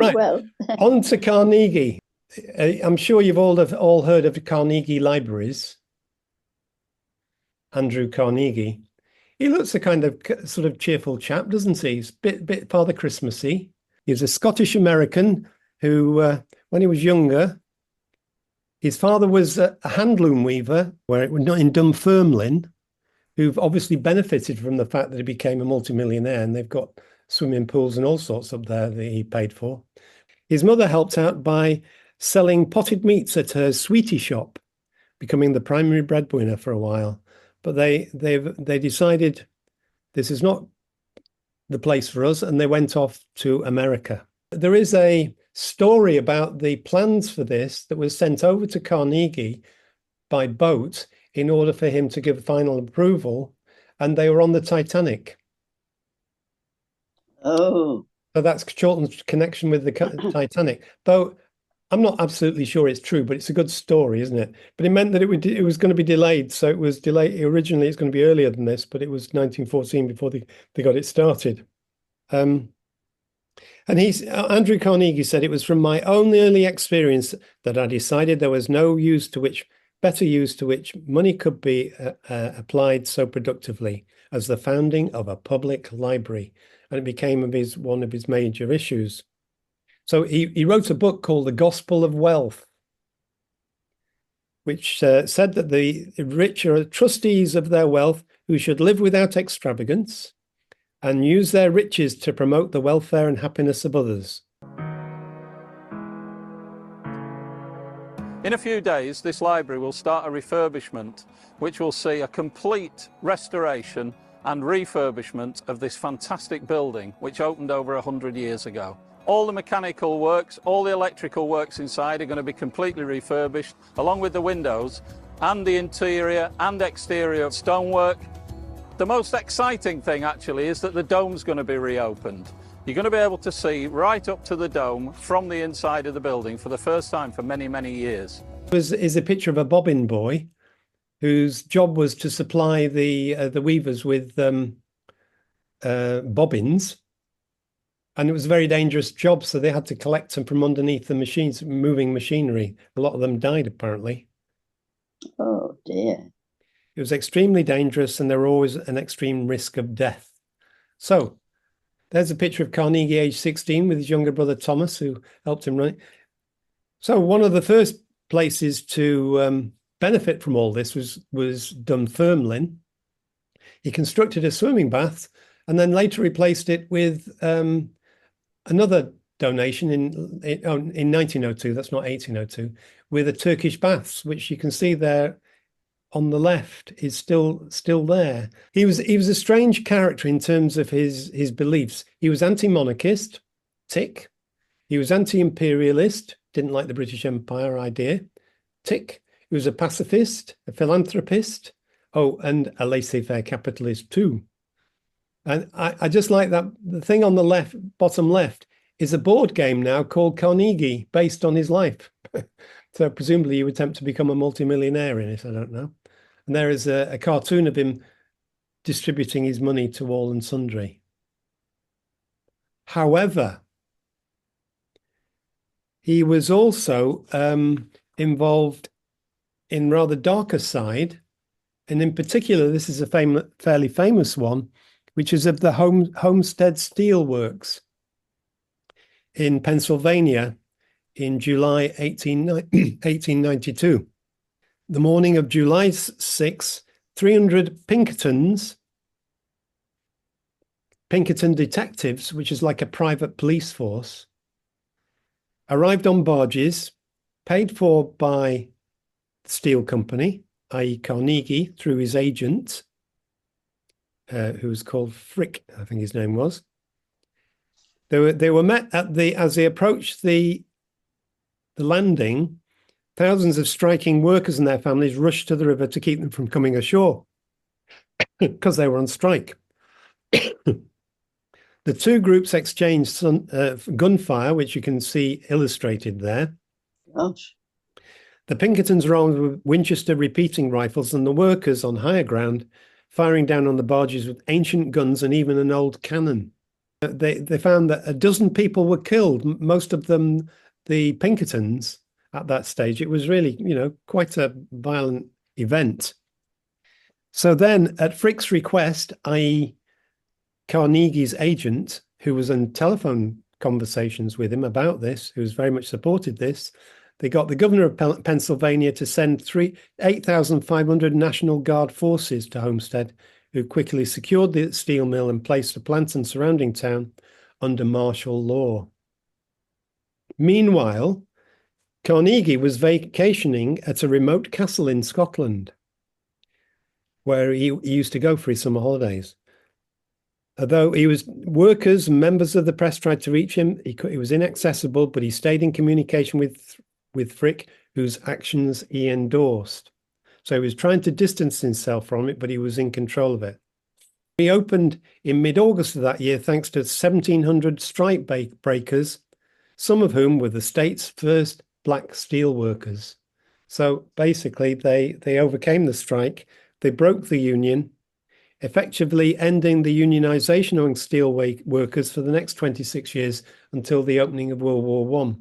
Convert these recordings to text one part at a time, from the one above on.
Right. Well, On to Carnegie. I'm sure you've all heard of Carnegie Libraries. Andrew Carnegie. He looks a kind of sort of cheerful chap, doesn't he? He's a bit Father Christmassy. He's a Scottish American who, when he was younger, his father was a handloom weaver, where it was not in Dunfermline, who've obviously benefited from the fact that he became a multimillionaire, and they've got swimming pools and all sorts up there that he paid for. His mother helped out by selling potted meats at her sweetie shop, becoming the primary breadwinner for a while. But they decided this is not the place for us, and they went off to America. There is a story about the plans for this that was sent over to Carnegie by boat in order for him to give final approval, and they were on the Titanic. oh, So that's Chorlton's connection with the Titanic. Though I'm not absolutely sure it's true, but it's a good story, isn't it? But it meant that it was going to be delayed. So it was delayed. Originally, it's going to be earlier than this, but it was 1914 before they got it started. And Andrew Carnegie said, it was from my own early experience that I decided there was no better use to which money could be applied so productively as the founding of a public library. And it became one of his major issues. So he wrote a book called The Gospel of Wealth, which said that the rich are trustees of their wealth who should live without extravagance and use their riches to promote the welfare and happiness of others. In a few days, this library will start a refurbishment, which will see a complete restoration and refurbishment of this fantastic building, which opened over 100 years ago. All the mechanical works, all the electrical works inside are going to be completely refurbished, along with the windows and the interior and exterior stonework. The most exciting thing actually is that the dome's going to be reopened. You're going to be able to see right up to the dome from the inside of the building for the first time for many, many years. Is a picture of a bobbin boy whose job was to supply the weavers with bobbins. And it was a very dangerous job, so they had to collect them from underneath the machines, moving machinery. A lot of them died, apparently. oh dear. It was extremely dangerous, and there were always an extreme risk of death. So there's a picture of Carnegie, age 16, with his younger brother Thomas, who helped him run it. So one of the first places to benefit from all this was Dunfermline. He constructed a swimming bath and then later replaced it with another donation in 1902, that's not 1802, with a Turkish baths, which you can see there on the left is still there. He was a strange character in terms of his beliefs. He was anti-monarchist, tick. He was anti-imperialist, didn't like the British Empire idea, tick. He was a pacifist, a philanthropist, and a laissez-faire capitalist too. And I just like that the thing on the left, bottom left, is a board game now called Carnegie, based on his life. So presumably you would attempt to become a multimillionaire in it, I don't know. And there is a cartoon of him distributing his money to all and sundry. However, he was also involved in rather darker side. And in particular, this is a fairly famous one, which is of the Homestead Steel Works in Pennsylvania in July 1892. The morning of July 6, 300 Pinkerton detectives, which is like a private police force, arrived on barges paid for by the steel company, i.e. Carnegie, through his agent, who was called Frick, I think his name was. They were met as they approached the landing. Thousands of striking workers and their families rushed to the river to keep them from coming ashore because they were on strike. The two groups exchanged gunfire, which you can see illustrated there. Gosh. The Pinkertons were armed with Winchester repeating rifles, and the workers on higher ground firing down on the barges with ancient guns and even an old cannon. They found that a dozen people were killed, most of them the Pinkertons at that stage. It was really, quite a violent event. So then at Frick's request, i.e. Carnegie's agent, who was in telephone conversations with him about this, who's very much supported this, they got the governor of Pennsylvania to send 8,500 National Guard forces to Homestead, who quickly secured the steel mill and placed the plant and surrounding town under martial law. Meanwhile, Carnegie was vacationing at a remote castle in Scotland, where he used to go for his summer holidays. Although workers and members of the press tried to reach him, he was inaccessible, but he stayed in communication with Frick, whose actions he endorsed. So he was trying to distance himself from it, but he was in control of it. He opened in mid-August of that year, thanks to 1,700 strike breakers, some of whom were the state's first black steel workers. So basically, they overcame the strike, they broke the union, effectively ending the unionization among steel workers for the next 26 years until the opening of World War I.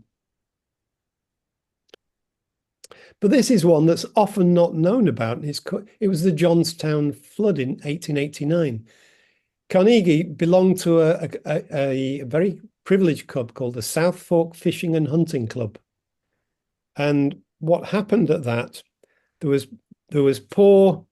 But this is one that's often not known about. It was the Johstown Flood in 1889. Carnegie belonged to a very privileged club called the South Fork Fishing and Hunting Club. And what happened at that, there was poor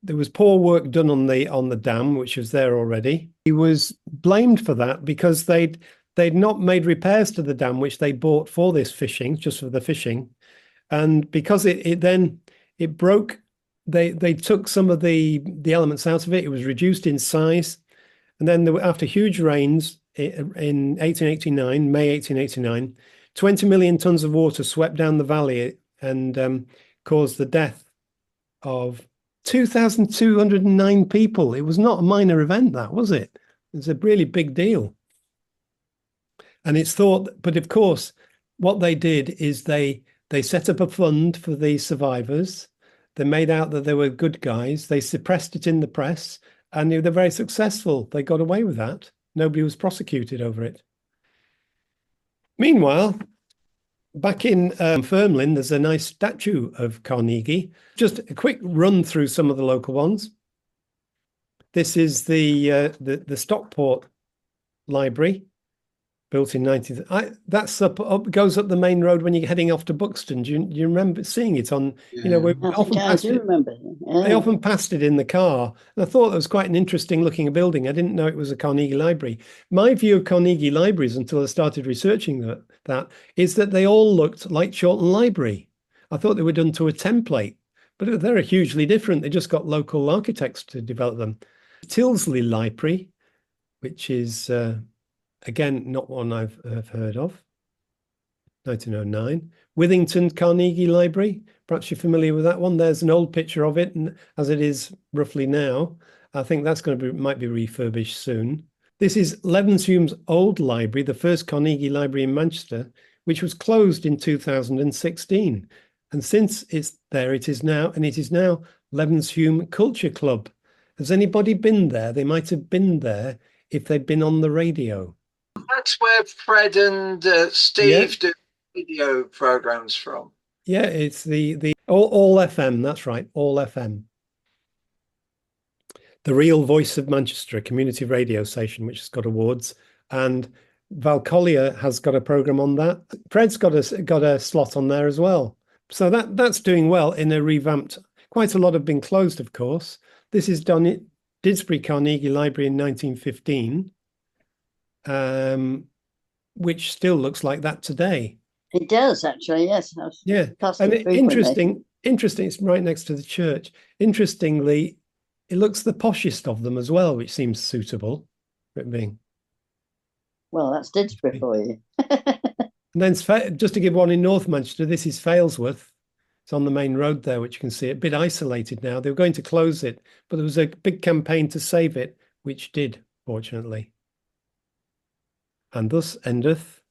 work done on the dam, which was there already. He was blamed for that because they'd not made repairs to the dam, which they bought for this fishing, just for the fishing. And because it broke, they took some of the elements out of it. It was reduced in size. And then after huge rains in 1889, May 1889, 20 million tons of water swept down the valley and caused the death of 2,209 people. It was not a minor event, that, was it? It was a really big deal. And it's thought, but of course, what they did is they set up a fund for the survivors. They made out that they were good guys. They suppressed it in the press, and they're very successful. They got away with that. Nobody was prosecuted over it. Meanwhile, back in Fermlin, there's a nice statue of Carnegie. Just a quick run through some of the local ones. This is the Stockport Library, built in 19. That's goes up the main road when you're heading off to Buxton. Do you remember seeing it on? I do remember. Yeah. I often passed it in the car, and I thought it was quite an interesting looking building. I didn't know it was a Carnegie Library. My view of Carnegie Libraries until I started researching that is that they all looked like Chawton Library. I thought they were done to a template, but they're hugely different. They just got local architects to develop them. Tilsley Library, which is again not one I've heard of. 1909. Withington Carnegie Library. Perhaps you're familiar with that one. There's an old picture of it, and as it is roughly now, I think that's might be refurbished soon. This is Levenshume's old library, the first Carnegie Library in Manchester, which was closed in 2016. And since it's there, it is now Levenshume Culture Club. Has anybody been there? They might have been there if they'd been on the radio. That's where Fred and Steve do video programs from. Yeah, it's the all FM. That's right, all FM. The Real Voice of Manchester, a community radio station which has got awards, and Val Collier has got a program on that. Fred's got a slot on there as well. So that's doing well in a revamped. Quite a lot have been closed, of course. This is done at Didsbury Carnegie Library in 1915, which still looks like that today. It does, actually, yes. Yeah, and interesting. It's right next to the church. Interestingly, it looks the poshest of them as well, which seems suitable for it being. Well, that's Didsbury for you. And then just to give one in North Manchester, this is Failsworth. It's on the main road there, which you can see. A bit isolated now. They were going to close it, but there was a big campaign to save it, which did, fortunately. And thus endeth